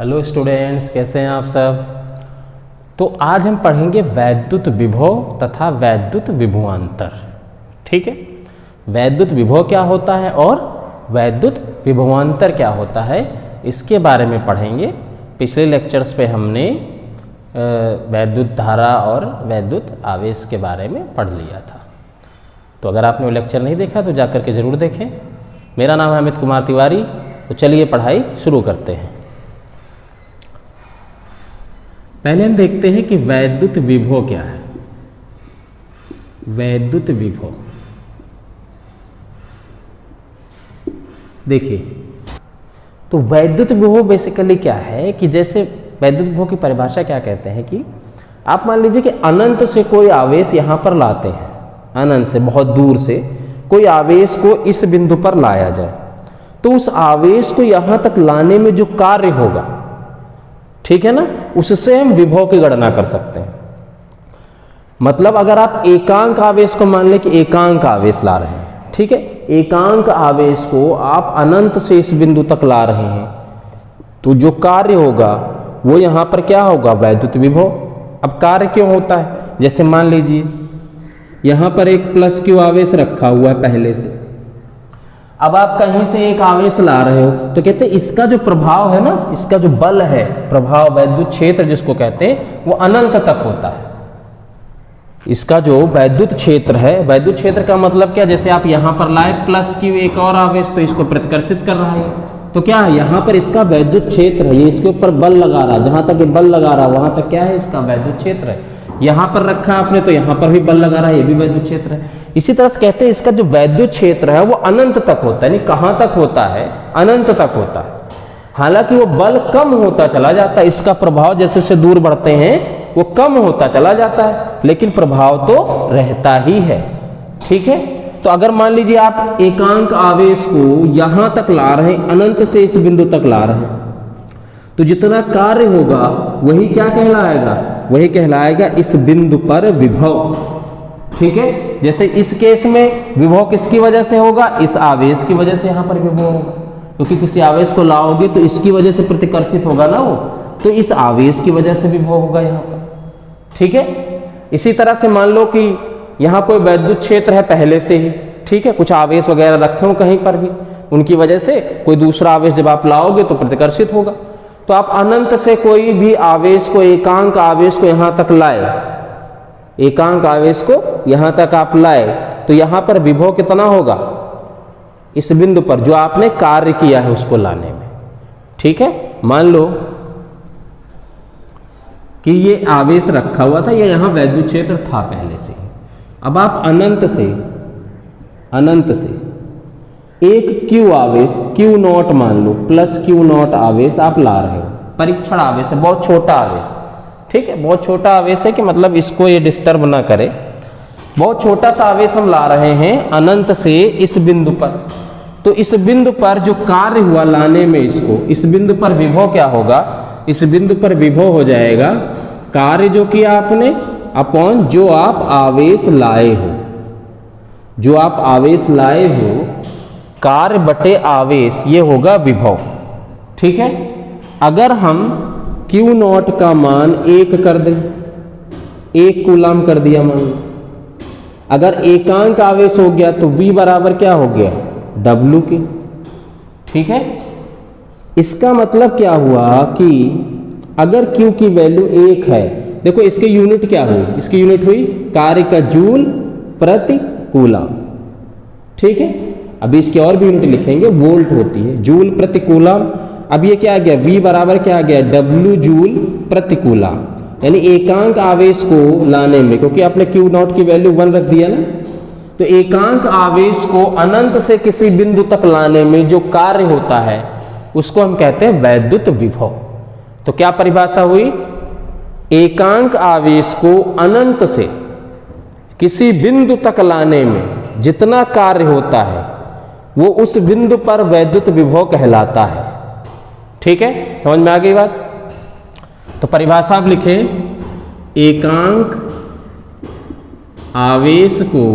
Hello students, कैसे हैं आप सब। तो आज हम पढ़ेंगे वैद्युत विभव तथा वैद्युत विभवांतर। ठीक है, वैद्युत विभव क्या होता है और वैद्युत विभवांतर क्या होता है, इसके बारे में पढ़ेंगे। पिछले लेक्चर्स पे हमने वैद्युत धारा और वैद्युत आवेश के बारे में पढ़ लिया था। तो अगर आपने वो लेक्चर नहीं देखा तो जाकर के ज़रूर देखें। मेरा नाम है अमित कुमार तिवारी। तो चलिए पढ़ाई शुरू करते हैं। पहले हम देखते हैं कि वैद्युत विभव क्या है। वैद्युत विभव देखिए, तो वैद्युत विभव बेसिकली क्या है कि जैसे वैद्युत विभव की परिभाषा क्या कहते हैं कि आप मान लीजिए कि अनंत से कोई आवेश यहाँ पर लाते हैं, अनंत से बहुत दूर से कोई आवेश को इस बिंदु पर लाया जाए, तो उस आवेश को यहाँ तक लाने में जो कार्य होगा, ठीक है ना, उससे हम विभव की गणना कर सकते हैं। मतलब अगर आप एकांक आवेश को मान लें कि एकांक आवेश ला रहे हैं, ठीक है, एकांक आवेश को आप अनंत से इस बिंदु तक ला रहे हैं, तो जो कार्य होगा वो यहाँ पर क्या होगा, वैद्युत विभव। अब कार्य क्यों होता है, जैसे मान लीजिए यहाँ पर एक प्लस क्यू आवेश रखा हुआ है पहले से, अब आप कहीं से एक आवेश ला रहे हो तो कहते हैं इसका जो प्रभाव है ना, इसका जो बल है, प्रभाव, वैद्युत क्षेत्र जिसको कहते हैं, वो अनंत तक होता है। इसका जो वैद्युत क्षेत्र है, वैद्युत क्षेत्र का मतलब क्या, जैसे आप यहाँ पर लाए प्लस क्यू एक और आवेश, तो इसको प्रतिकर्षित कर रहा है, तो क्या है यहाँ पर इसका वैद्युत क्षेत्र है, ये इसके ऊपर बल लगा रहा है, जहां तक ये बल लगा रहा है वहां तक क्या है, इसका वैद्युत क्षेत्र है। यहाँ पर रखा आपने तो यहाँ पर भी बल लगा रहा है, ये भी वैद्युत क्षेत्र है। इसी तरह से कहते हैं इसका जो वैद्युत क्षेत्र है वो अनंत तक होता है, यानी कहां तक होता है, अनंत तक होता है। हालांकि वो बल कम होता चला जाता है, इसका प्रभाव जैसे से दूर बढ़ते हैं वो कम होता चला जाता है, लेकिन प्रभाव तो रहता ही है। ठीक है, तो अगर मान लीजिए आप एकांक आवेश को यहां तक ला रहे हैं, अनंत से इस बिंदु तक ला रहे हैं, तो जितना कार्य होगा वही क्या कहलाएगा, वही कहलाएगा इस बिंदु पर विभव। ठीक है, जैसे इस केस में विभव किसकी वजह से होगा, इस आवेश की वजह से यहाँ पर विभव होगा, क्योंकि किसी आवेश को लाओगे तो इसकी वजह से प्रतिकर्षित होगा ना वो, तो इस आवेश की वजह से विभव होगा यहाँ पर। ठीक है, इसी तरह से मान लो कि यहाँ कोई वैद्युत क्षेत्र है पहले से ही, ठीक है, कुछ आवेश वगैरह रखे हो कहीं पर भी, उनकी वजह से कोई दूसरा आवेश जब आप लाओगे तो प्रतिकर्षित होगा। तो आप अनंत से कोई भी आवेश को, एकांक आवेश को यहां तक लाए, एकांक आवेश को यहां तक आप लाए, तो यहां पर विभव कितना होगा, इस बिंदु पर जो आपने कार्य किया है उसको लाने में। ठीक है, मान लो कि ये आवेश रखा हुआ था, ये यहां वैद्युत क्षेत्र था पहले से, अब आप अनंत से एक क्यू आवेश, क्यू नॉट मान लो, प्लस क्यू नॉट आवेश आप ला रहे हो, परीक्षण आवेश है, बहुत छोटा आवेश, ठीक है, बहुत छोटा आवेश है कि मतलब इसको ये डिस्टर्ब ना करे, बहुत छोटा सा आवेश हम ला रहे हैं अनंत से इस बिंदु पर। तो इस बिंदु पर जो कार्य हुआ लाने में इसको, इस बिंदु पर विभव क्या होगा, इस बिंदु पर विभव हो जाएगा कार्य जो किया आपने अपॉन जो आप आवेश लाए हो, जो आप आवेश लाए हो, कार्य बटे आवेश, ये होगा विभव। ठीक है, अगर हम Q नॉट का मान 1 कर दें, 1 कूलाम कर दिया मान लो, अगर एकांक आवेश हो गया तो V बराबर क्या हो गया, W के। ठीक है, इसका मतलब क्या हुआ कि अगर Q की वैल्यू 1 है, देखो इसके यूनिट क्या हुई, इसकी यूनिट हुई कार्य का जूल प्रति कूलाम। ठीक है, अभी इसकी और भी यूनिट लिखेंगे, वोल्ट होती है, जूल प्रति कूलाम। अब ये क्या आ गया, V बराबर क्या आ गया, W जूल प्रति कूलाम, यानी एकांक आवेश को लाने में, क्योंकि आपने Q नॉट की वैल्यू 1 रख दिया ना, तो एकांक आवेश को अनंत से किसी बिंदु तक लाने में जो कार्य होता है उसको हम कहते हैं वैद्युत विभव। तो क्या परिभाषा हुई, एकांक आवेश को अनंत से किसी बिंदु तक लाने में जितना कार्य होता है वो उस बिंदु पर वैद्युत विभव कहलाता है। ठीक है, समझ में आ गई बात। तो परिभाषा आप लिखे, एकांक आवेश को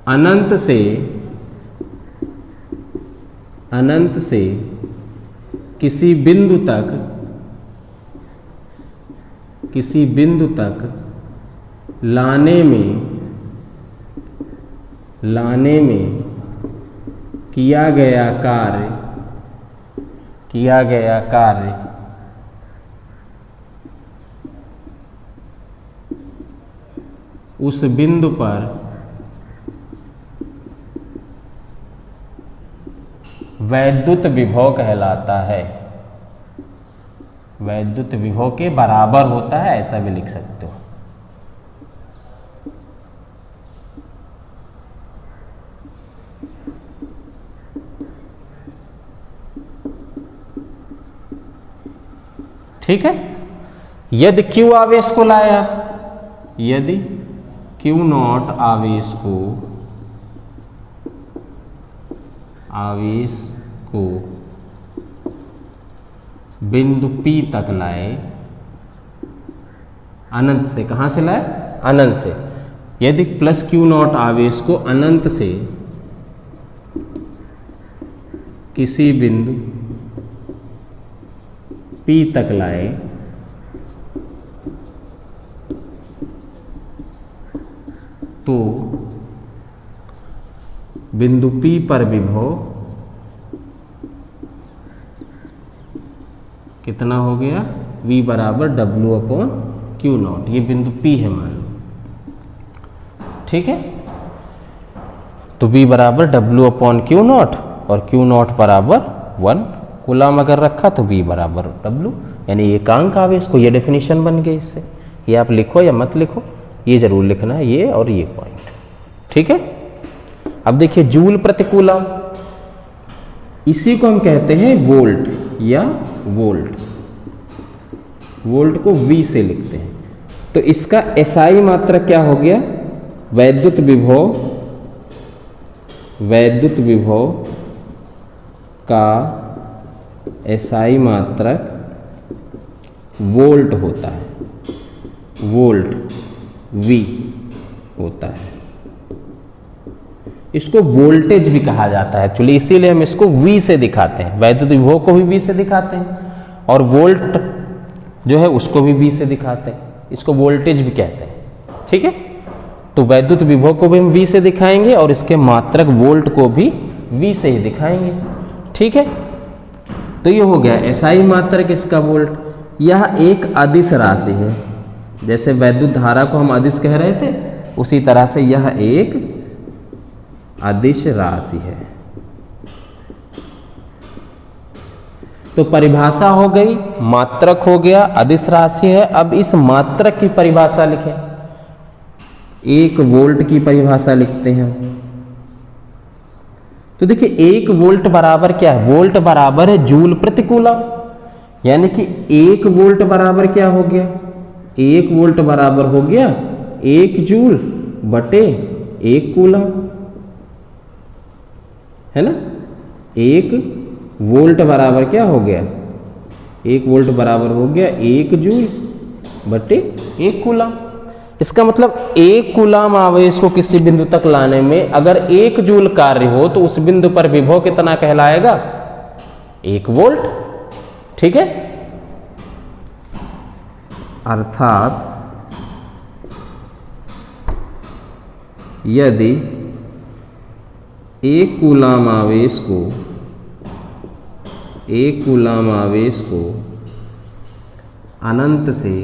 अनंत से अनंत से किसी बिंदु तक लाने में किया गया कार्य उस बिंदु पर वैद्युत विभव कहलाता है। वैद्युत विभव के बराबर होता है, ऐसा भी लिख सकते हो। ठीक है। यदि Q आवेश को लाया, यदि Q0 आवेश को बिंदु P तक लाए, अनंत से, कहां से लाए? अनंत से। यदि प्लस Q0 आवेश को अनंत से किसी बिंदु P तक लाए तो बिंदु P पर विभव कितना हो गया? V बराबर W/Q0। ये बिंदु P है मान लो, ठीक है। तो V बराबर W/Q0 और Q0 बराबर 1 कूलम अगर रखा तो V बराबर W, यानी एकांक आवेश को। ये डेफिनेशन बन गई इससे। ये आप लिखो या मत लिखो, ये जरूर लिखना है, ये और ये पॉइंट, ठीक है। अब देखिए जूल प्रति कूलम, इसी को हम कहते हैं वोल्ट या वोल्ट। वोल्ट को V से लिखते हैं। तो इसका SI मात्रक क्या हो गया? वैद्युत विभव का SI मात्रक वोल्ट होता है, वोल्ट V होता है। इसको वोल्टेज भी कहा जाता है एक्चुअली, इसीलिए हम इसको V से दिखाते हैं। वैद्युत विभव को भी V से दिखाते हैं और वोल्ट जो है उसको भी V से दिखाते हैं, इसको वोल्टेज भी कहते हैं, ठीक है। तो वैद्युत विभव को भी हम V से दिखाएंगे और इसके मात्रक वोल्ट को भी V से ही दिखाएंगे, ठीक है। तो ये हो गया SI मात्रक इसका वोल्ट। यह एक अदिश राशि है, जैसे वैद्युत धारा को हम अदिश कह रहे थे, उसी तरह से यह एक अदिश राशि है। तो परिभाषा हो गई, मात्रक हो गया, अदिश राशि है। अब इस मात्रक की परिभाषा लिखें। 1 वोल्ट की परिभाषा लिखते हैं। तो देखिए 1 वोल्ट बराबर क्या है? वोल्ट बराबर है जूल प्रति कूलम, यानी कि 1 वोल्ट बराबर क्या हो गया? 1 वोल्ट बराबर हो गया 1 जूल बटे 1 कूलम, है ना। 1 वोल्ट बराबर क्या हो गया? 1 वोल्ट बराबर हो गया 1 जूल बटे 1 कूलम। इसका मतलब 1 कूलम आवेश को किसी बिंदु तक लाने में अगर 1 जूल कार्य हो तो उस बिंदु पर विभव कितना कहलाएगा? 1 वोल्ट, ठीक है। अर्थात यदि 1 कूलम आवेश को अनंत से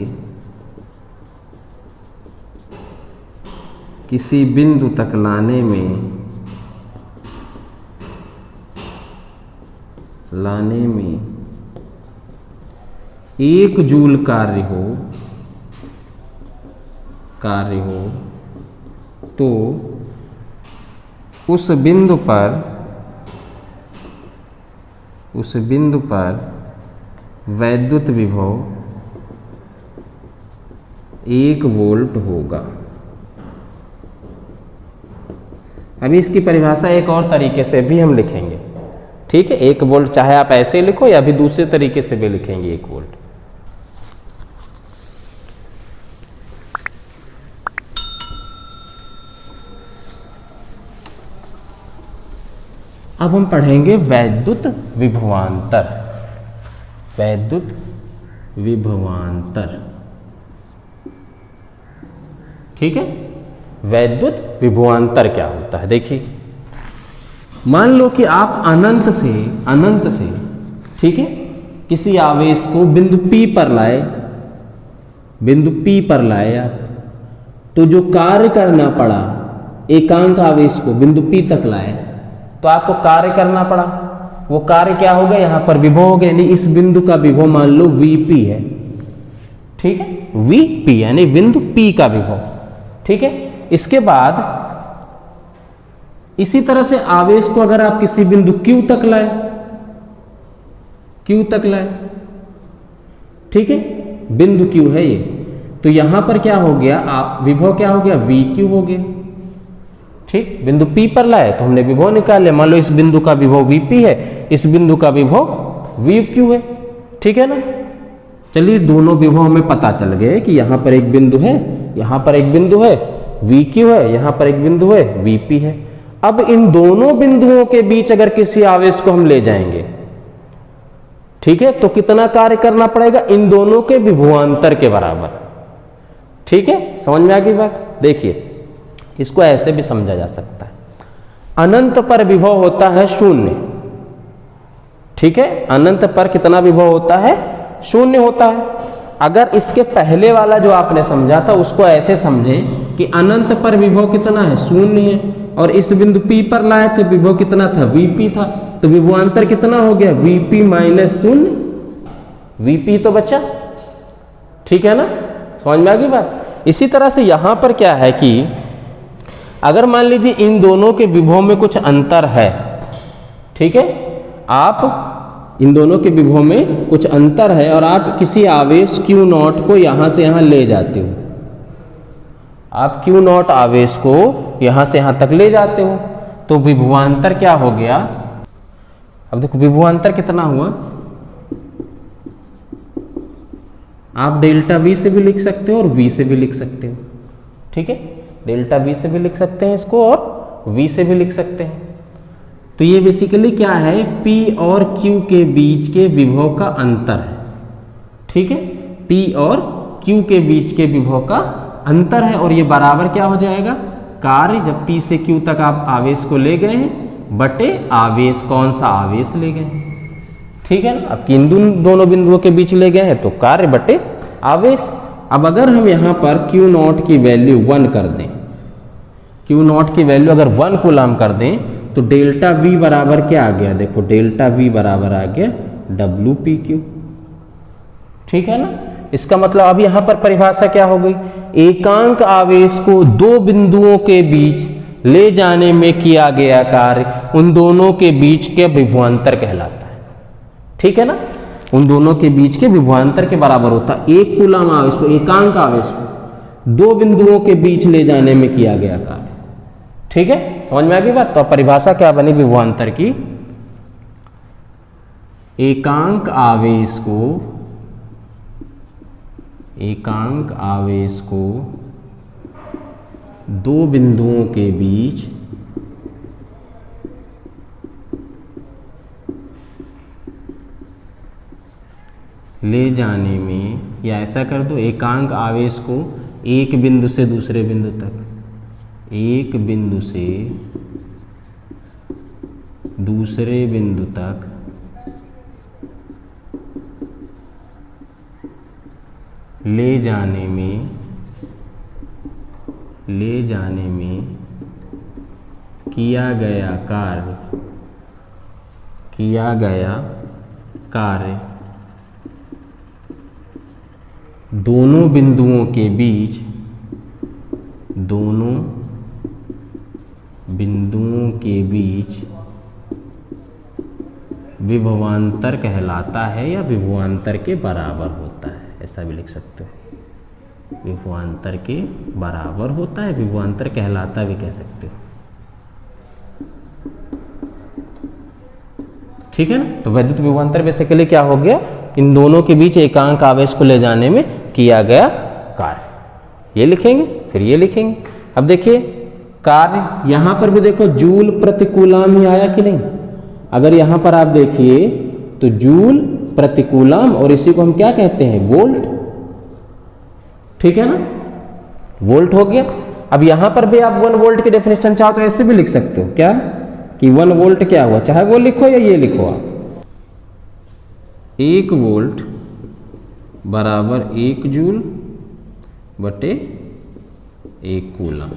किसी बिंदु तक लाने में 1 जूल कार्य हो तो उस बिंदु पर वैद्युत विभव 1 वोल्ट होगा। अभी इसकी परिभाषा एक और तरीके से भी हम लिखेंगे, ठीक है। 1 वोल्ट चाहे आप ऐसे लिखो या भी दूसरे तरीके से भी लिखेंगे 1 वोल्ट। अब हम पढ़ेंगे वैद्युत विभवांतर। वैद्युत विभवांतर, ठीक है। वैद्युत विभवांतर क्या होता है? देखिए, मान लो कि आप अनंत से ठीक है किसी आवेश को बिंदु P पर लाए, बिंदु P पर लाए आप, तो जो कार्य करना पड़ा एकांक आवेश को बिंदु P तक लाए, तो आपको कार्य करना पड़ा। वो कार्य क्या होगा? यहां पर विभव हो गया, यानी इस बिंदु का विभव मान लो Vp है, ठीक है, Vp यानी बिंदु P का विभव, ठीक है। इसके बाद इसी तरह से आवेश को अगर आप किसी बिंदु Q तक लाए, Q तक लाए, ठीक है, बिंदु Q है ये, तो यहां पर क्या हो गया? विभव क्या हो गया? VQ हो गया, ठीक। बिंदु P पर लाए तो हमने विभव निकाले, मान लो इस बिंदु का विभव Vp है, इस बिंदु का विभव VQ है, ठीक है ना। चलिए, दोनों विभव में पता चल गए कि यहां पर एक बिंदु है, यहां पर एक बिंदु है VQ है, यहां पर एक बिंदु है Vp है। अब इन दोनों बिंदुओं के बीच अगर किसी आवेश को हम ले जाएंगे, ठीक है, तो कितना कार्य करना पड़ेगा? इन दोनों के विभवांतर के बराबर, ठीक है। समझ में आ गई बात? देखिए, इसको ऐसे भी समझा जा सकता है, अनंत पर विभव होता है 0, ठीक है। अनंत पर कितना विभव होता है? 0 होता है। अगर इसके पहले वाला जो आपने समझा था उसको ऐसे समझे कि अनंत पर विभव कितना है? 0 है, और इस बिंदु P पर लाए थे, विभव कितना था? Vp था, तो विभवांतर कितना हो गया? Vp माइनस 0, Vp तो बचा, ठीक है ना। समझ में आ गई बात? इसी तरह से यहां पर क्या है कि अगर मान लीजिए इन दोनों के विभव में कुछ अंतर है, ठीक है, आप इन दोनों के विभव में कुछ अंतर है और आप किसी आवेश Q0 को यहां से यहां ले जाते हो, आप Q0 आवेश को यहां से यहां तक ले जाते हो, तो विभवांतर क्या हो गया? अब देखो विभवांतर कितना हुआ, आप डेल्टा V से भी लिख सकते हो और V से भी लिख सकते हो, ठीक है। डेल्टा V से भी लिख सकते हैं इसको और V से भी लिख सकते हैं। तो ये बेसिकली क्या है? P और Q के बीच के विभव का अंतर है, ठीक है। P और Q के बीच के विभव का अंतर है, और ये बराबर क्या हो जाएगा? कार्य, जब P से Q तक आप आवेश को ले गए हैं, बटे आवेश, कौन सा आवेश ले गए, ठीक है ना। अब इन दोनों बिंदुओं के बीच ले गए हैं तो कार्य बटे आवेश। अब अगर हम यहाँ पर Q0 की वैल्यू 1 कर दें, Q0 की वैल्यू अगर 1 कूलम कर दें, तो डेल्टा V बराबर क्या आ गया? देखो, डेल्टा V बराबर आ गया WPQ, ठीक है ना। इसका मतलब अब यहां पर परिभाषा क्या हो गई? एकांक आवेश को दो बिंदुओं के बीच ले जाने में किया गया कार्य उन दोनों के बीच के विभवांतर कहलाता है, ठीक है ना। उन दोनों के बीच के विभवांतर के बराबर होता है। एक कूलम आवेश को, एकांक आवेश को दो बिंदुओं के बीच ले जाने में किया गया कार्य, ठीक है। समझ में आ गई बात? तो परिभाषा क्या बनी विभवांतर की? एकांक आवेश को दो बिंदुओं के बीच ले जाने में, या ऐसा कर दो, एकांक आवेश को एक बिंदु से दूसरे बिंदु तक, एक बिंदु से दूसरे बिंदु तक ले जाने में किया गया कार्य दोनों बिंदुओं के बीच विभवांतर कहलाता है, या विभवांतर के बराबर होता है, ऐसा भी लिख सकते हो। विभवांतर के बराबर होता है, विभवांतर कहलाता भी कह सकते हो, ठीक है ना। तो वैद्युत विभवांतर बेसिकली क्या हो गया? इन दोनों के बीच एकांक आवेश को ले जाने में किया गया कार्य। ये लिखेंगे, फिर ये लिखेंगे। अब देखिए कार्य, यहां पर भी देखो जूल प्रति कूलम ही आया कि नहीं? अगर यहाँ पर आप देखिए तो जूल प्रति कूलम, और इसी को हम क्या कहते हैं, वोल्ट। ठीक है ना, वोल्ट हो गया। अब यहां पर भी आप 1 वोल्ट की डेफिनेशन चाहो तो ऐसे भी लिख सकते हो, क्या कि 1 वोल्ट क्या हुआ, चाहे वो लिखो या ये लिखो आप, 1 वोल्ट बराबर 1 जूल बटे 1 कूलम।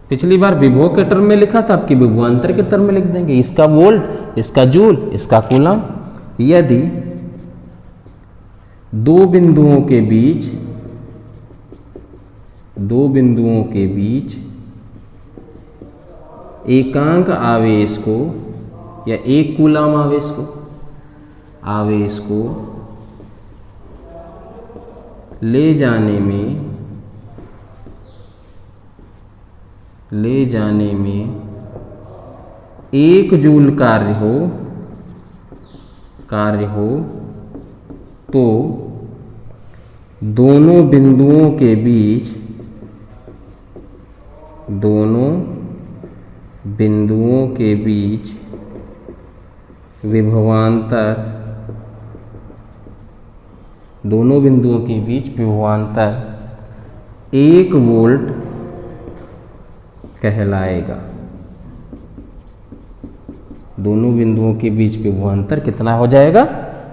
पिछली बार विभव के टर्म में लिखा था, आपकी विभवांतर के टर्म में लिख देंगे, इसका वोल्ट, इसका जूल, इसका कूलम। यदि दो बिंदुओं के बीच एकांक आवेश को या 1 कूलम आवेश को ले जाने में 1 जूल कार्य हो तो दोनों बिंदुओं के बीच विभवांतर 1 वोल्ट कहलाएगा। दोनों बिंदुओं के बीच विभवांतर कितना हो जाएगा,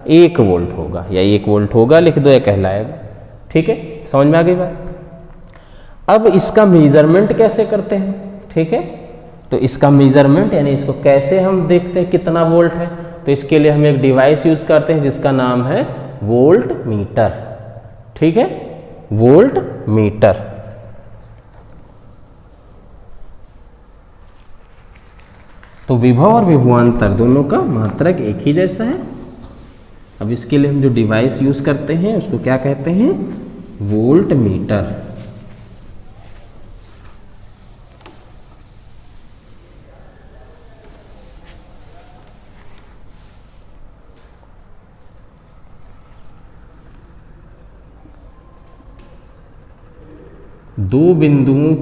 1 वोल्ट होगा, या 1 वोल्ट होगा लिख दो, या कहलाएगा। ठीक है, समझ में आ गई बात। अब इसका मेजरमेंट कैसे करते हैं, ठीक है, तो इसका मेजरमेंट यानी इसको कैसे हम देखते हैं कितना वोल्ट है, तो इसके लिए हम एक डिवाइस यूज करते हैं जिसका नाम है वोल्ट मीटर। ठीक है, वोल्ट मीटर। तो विभव और विभवांतर दोनों का मात्रक एक ही जैसा है। अब इसके लिए हम जो डिवाइस यूज करते हैं उसको क्या कहते हैं, वोल्ट मीटर। दो बिंदुओं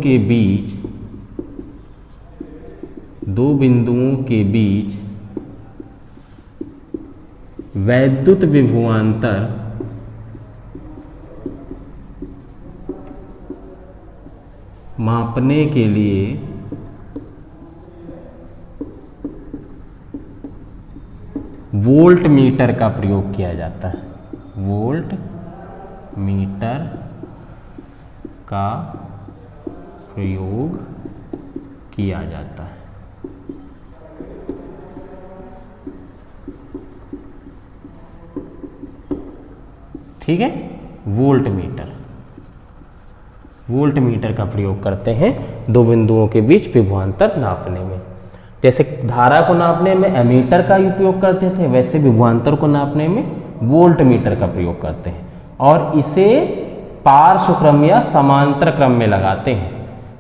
के बीच वैद्युत विभवांतर मापने के लिए वोल्ट मीटर का प्रयोग किया जाता है। वोल्ट मीटर का प्रयोग किया जाता है। ठीक है, वोल्ट मीटर का प्रयोग करते हैं दो बिंदुओं के बीच विभवांतर नापने में। जैसे धारा को नापने में एमीटर का उपयोग करते थे, वैसे विभवांतर को नापने में वोल्ट मीटर का प्रयोग करते हैं, और इसे पार्श्व क्रम या समांतर क्रम में लगाते हैं।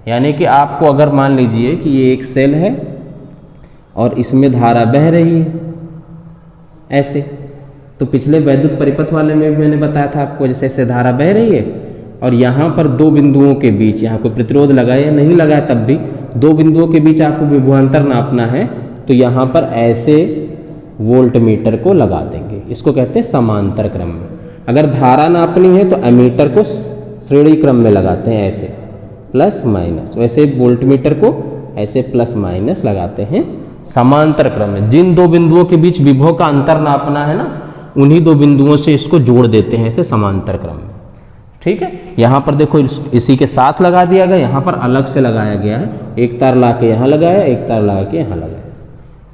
यानी कि आपको अगर मान लीजिए कि ये एक सेल है और इसमें धारा बह रही है ऐसे, तो पिछले वैद्युत परिपथ वाले में भी मैंने बताया था आपको, जैसे ऐसे धारा बह रही है और यहाँ पर दो बिंदुओं के बीच, यहाँ कोई प्रतिरोध लगाया या नहीं लगाया तब भी दो बिंदुओं के बीच आपको विभवांतर नापना है, तो यहाँ पर ऐसे वोल्ट मीटर को लगा देंगे। इसको कहते हैं समांतर क्रम में। अगर धारा नापनी है तो एमीटर को श्रेणी क्रम में लगाते हैं ऐसे प्लस माइनस, वैसे वोल्ट मीटर को ऐसे प्लस माइनस लगाते हैं समांतर क्रम में। जिन दो बिंदुओं के बीच विभव का अंतर नापना है ना, उन्हीं दो बिंदुओं से इसको जोड़ देते हैं ऐसे समांतर क्रम में। ठीक है, यहाँ पर देखो इसी के साथ लगा दिया गया, यहाँ पर अलग से लगाया गया है, एक तार ला के यहाँ लगाया, एक तार लगा के यहाँ लगाया।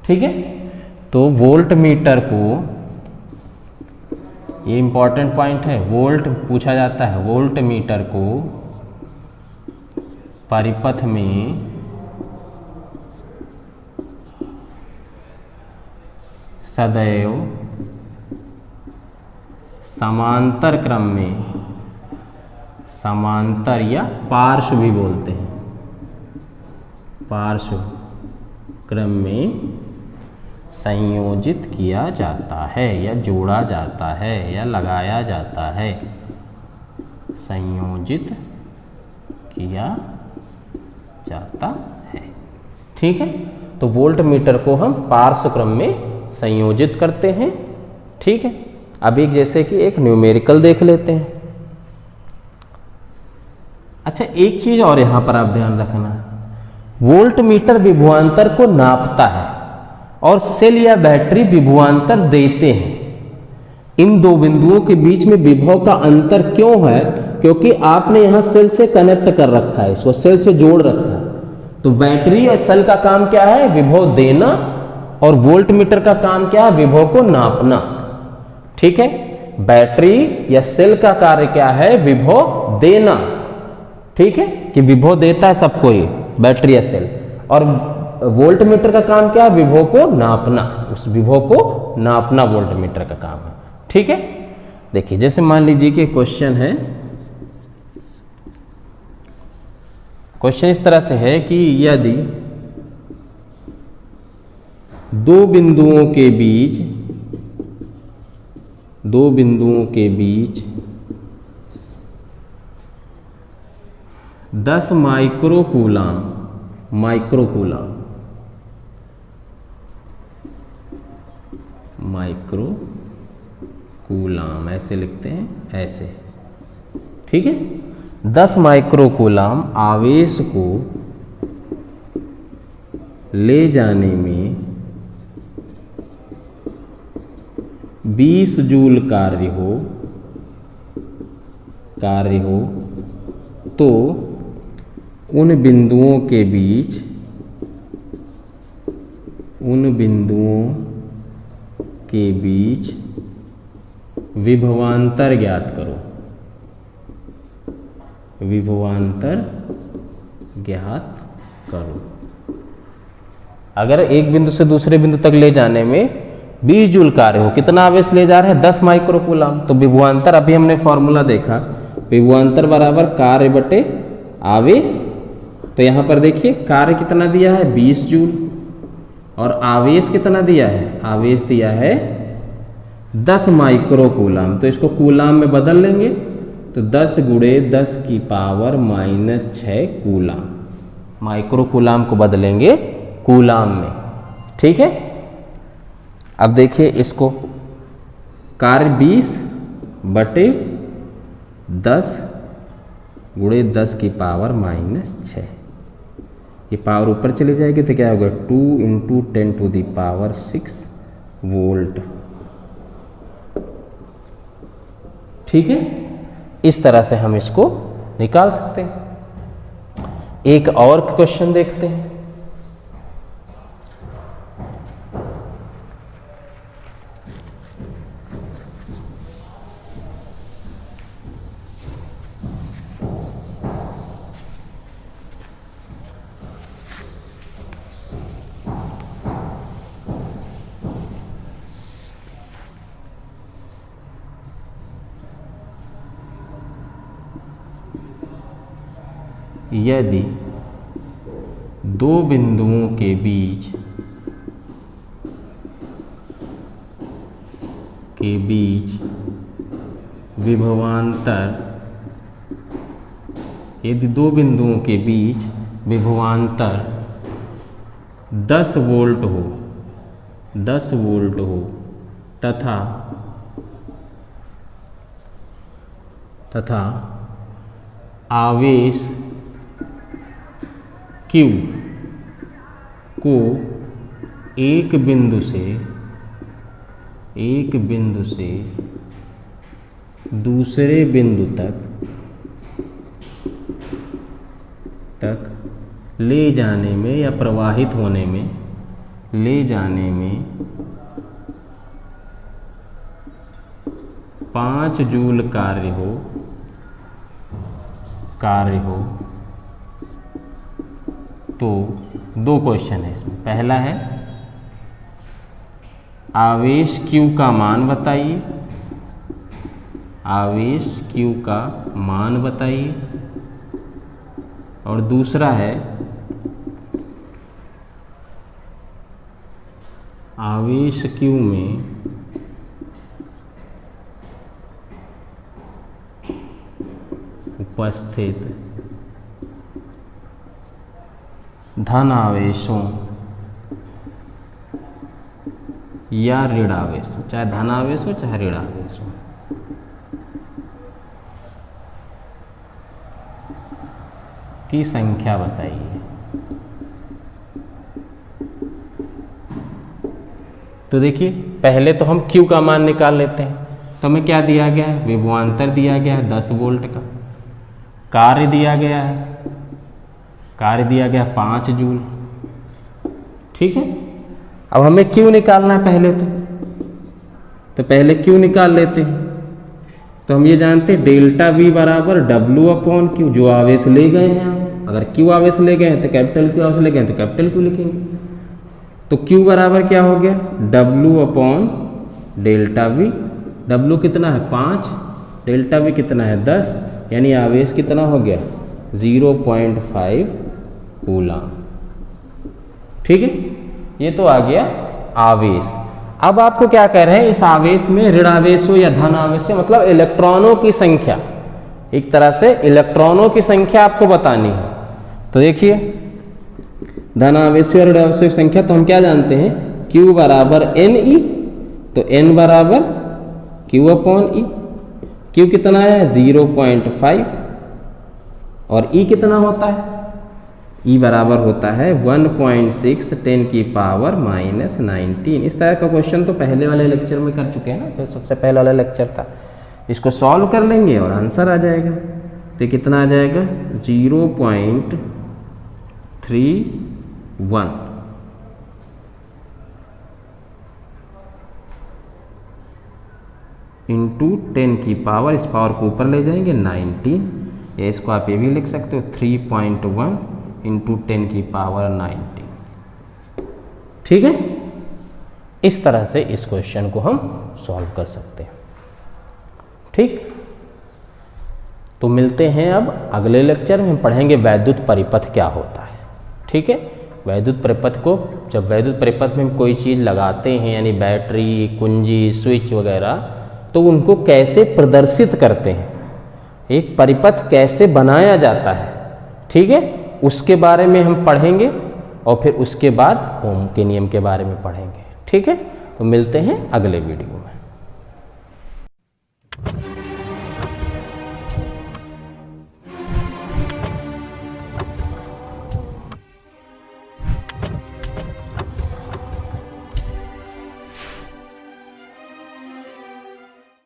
ठीक है, तो वोल्ट मीटर को, ये इंपॉर्टेंट पॉइंट है, वोल्ट पूछा जाता है, वोल्ट मीटर को परिपथ में सदैव समांतर क्रम में, समांतर या पार्श्व भी बोलते हैं, पार्श्व क्रम में संयोजित किया जाता है या जोड़ा जाता है या लगाया जाता है, संयोजित किया जाता है। ठीक है, तो वोल्ट मीटर को हम पार्श्व क्रम में संयोजित करते हैं। ठीक है, अब एक जैसे कि एक न्यूमेरिकल देख लेते हैं। अच्छा, एक चीज और यहां पर आप ध्यान रखना, वोल्ट मीटर विभवांतर को नापता है और सेल या बैटरी विभवांतर देते हैं। इन दो बिंदुओं के बीच में विभव का अंतर क्यों है? क्योंकि आपने यहां सेल से कनेक्ट कर रखा है, इसको सेल से जोड़ रखा है। तो बैटरी और सेल का काम क्या है? विभव देना, और वोल्ट मीटर का काम क्या है? विभव को नापना। ठीक है, बैटरी या सेल का कार्य क्या है? विभव देना। ठीक है, कि विभव देता है सबको ये बैटरी या सेल, और वोल्ट मीटर का काम क्या है? विभव को नापना, उस विभव को नापना वोल्ट मीटर का काम है। ठीक है, देखिए जैसे मान लीजिए कि क्वेश्चन है, क्वेश्चन इस तरह से है कि यदि दो बिंदुओं के बीच 10 माइक्रोकूलाम ऐसे लिखते हैं, ऐसे। ठीक है, 10 माइक्रोकूलाम आवेश को ले जाने में 20 जूल कार्य हो तो उन बिंदुओं के बीच विभवांतर ज्ञात करो। अगर एक बिंदु से दूसरे बिंदु तक ले जाने में 20 जूल कार्य हो, कितना आवेश ले जा रहा है? 10 माइक्रोकूलाम। तो विभवांतर, अभी हमने फॉर्मूला देखा, विभवांतर बराबर कार्य बटे आवेश। तो यहां पर देखिए कार्य कितना दिया है? 20 जूल, और आवेश कितना दिया है? आवेश दिया है 10 माइक्रोकूलाम। तो इसको कूलाम में बदल लेंगे, तो 10 गुणे 10 की पावर -6 कूलाम। माइक्रोकूलाम को बदलेंगे कूलाम में। ठीक है, अब देखिए इसको, कार्य 20 बटे 10 गुणे 10 की पावर -6, ये पावर ऊपर चली जाएगी तो क्या होगा? 2 × 10⁶ वोल्ट। ठीक है, इस तरह से हम इसको निकाल सकते हैं। एक और क्वेश्चन देखते हैं। यदि दो बिंदुओं के बीच विभवांतर 10 वोल्ट हो तथा आवेश Q को एक बिंदु से दूसरे बिंदु तक ले जाने में या प्रवाहित होने में ले जाने में 5 जूल कार्य हो तो दो क्वेश्चन है इसमें। पहला है आवेश Q का मान बताइए, और दूसरा है आवेश Q में उपस्थित धन आवेशों या ऋण आवेश हो, चाहे धन आवेश हो चाहे ऋण आवेश हो। की संख्या बताइए। तो देखिए पहले तो हम Q का मान निकाल लेते हैं। तो हमें क्या दिया गया है, विभवांतर दिया गया है 10 वोल्ट का, कार्य दिया गया है, कार्य दिया गया 5 जूल। ठीक है, अब हमें Q निकालना है पहले तो पहले Q निकाल लेते हैं। तो हम ये जानते हैं डेल्टा V बराबर W/Q, जो आवेश ले गए हैं हम। अगर Q आवेश ले गए हैं तो कैपिटल Q आवेश ले गए हैं तो कैपिटल Q लिखेंगे। तो Q बराबर क्या हो गया, W/डेल्टा V। W कितना है 5, डेल्टा V कितना है 10, यानी आवेश कितना हो गया 0.5 कूलम। ठीक है, ये तो आ गया आवेश। अब आपको क्या कह रहे हैं, इस आवेश में ऋण आवेश हो या धन आवेश हो, मतलब इलेक्ट्रॉनों की संख्या, एक तरह से इलेक्ट्रॉनों की संख्या आपको बतानी है। तो देखिए धन आवेश और ऋण आवेश की संख्या तो हम क्या जानते हैं, Q बराबर NE, तो N बराबर Q/E। Q कितना है 0.5 और E कितना होता है, E बराबर होता है 1.6 10⁻⁻19। इस तरह का क्वेश्चन तो पहले वाले लेक्चर में कर चुके हैं ना, तो सबसे पहले वाला लेक्चर था। इसको सॉल्व कर लेंगे और आंसर आ जाएगा। तो कितना आ जाएगा 0.31 इंटू 10 की पावर, इस पावर को ऊपर ले जाएंगे 19, या इसको आप ये भी लिख सकते हो 3.1 इंटू 10 की पावर 19। ठीक है, इस तरह से इस क्वेश्चन को हम सॉल्व कर सकते हैं। ठीक, तो मिलते हैं अब अगले लेक्चर में। हम पढ़ेंगे वैद्युत परिपथ क्या होता है। ठीक है, वैद्युत परिपथ को, जब वैद्युत परिपथ में हम कोई चीज़ लगाते हैं यानी बैटरी, कुंजी, स्विच वगैरह, तो उनको कैसे प्रदर्शित करते हैं, एक परिपथ कैसे बनाया जाता है। ठीक है, उसके बारे में हम पढ़ेंगे और फिर उसके बाद ओम के नियम के बारे में पढ़ेंगे। ठीक है, तो मिलते हैं अगले वीडियो में।